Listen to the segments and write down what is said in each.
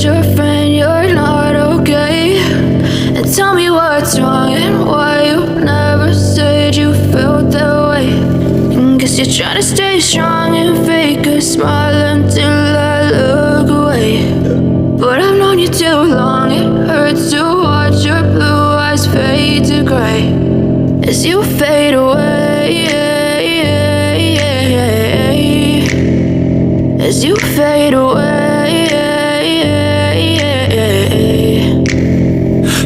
told your friend you're not okay? And tell me what's wrong and why you never said you felt that way. And guess you're trying to stay strong and fake a smile until I look away. But I've known you too long, it hurts to watch your blue eyes fade to gray as you fade away, as you fade away.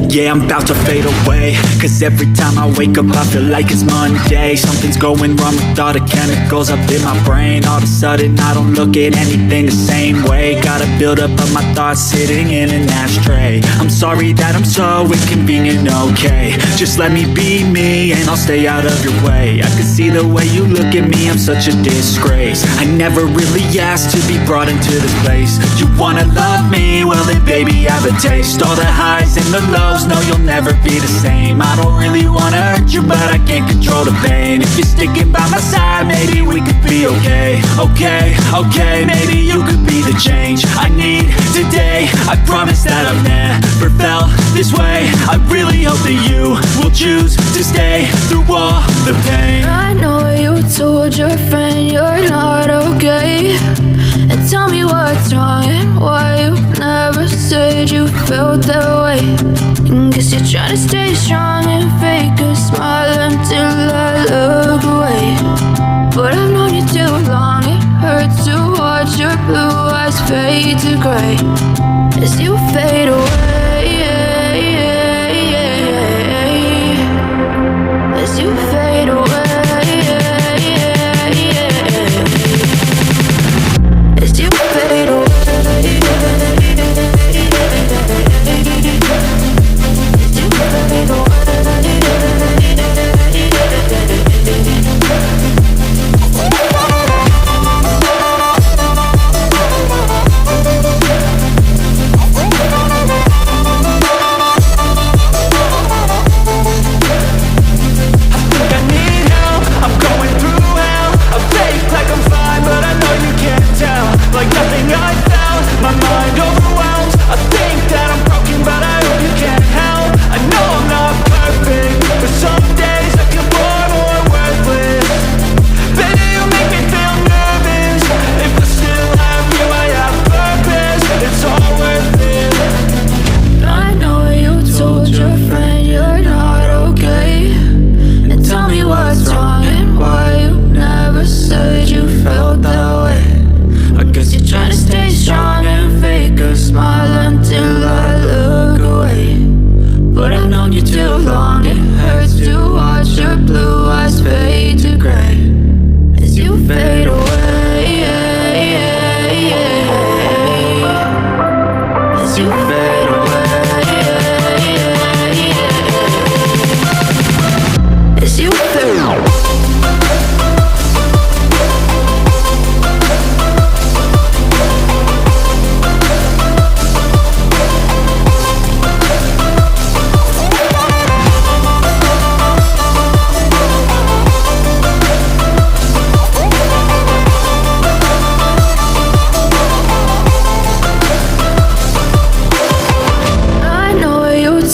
Yeah, I'm about to fade away, cause every time I wake up I feel like it's Monday. Something's going wrong with all the chemicals up in my brain. All of a sudden I don't look at anything the same way. Gotta build up of my thoughts sitting in an ashtray. I'm sorry that I'm so inconvenient, okay? Just let me be me and I'll stay out of your way. I can see the way you look at me, I'm such a disgrace. I never really asked to be brought into this place. You wanna love me? Well then baby have a taste. All the highs and the lows, no you'll never be the same. I don't really wanna hurt you, but I can't control the pain. If you're sticking by my side, maybe we could be okay. Okay, maybe you could be the change I need today. I promise that I've never felt this way. I really hope that you will choose to stay through all the pain. I know you told your friend you're not okay. And tell me what's wrong and why you never said you felt that way. And guess you're trying to stay strong and fake a smile until I look away. But I've known you too long, it hurts to watch your blue eyes fade to gray as you fade away, as you fade away. As you fade away, as you fade away. Like nothing I found, my mind overwhelmed. I think that I'm broken, but I hope you can't help. I know I'm not perfect, but some days I feel bored or worthless. Baby, you make me feel nervous. If I still have you, I have purpose. It's all worth it. I know you told your friend you're not okay. And tell me what's wrong and why you never said you felt that way. I guess you're trying to stay strong and fake a smile until I look away. But I've known you too long, it hurts to watch your blue eyes fade to gray as you fade away, as you fade away, as you fade away.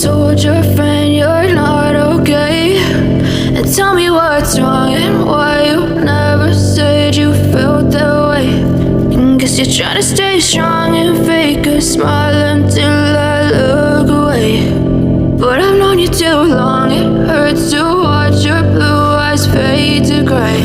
Told your friend you're not okay. And tell me what's wrong and why you never said you felt that way. And guess you're trying to stay strong and fake a smile until I look away. But I've known you too long, it hurts to watch your blue eyes fade to gray.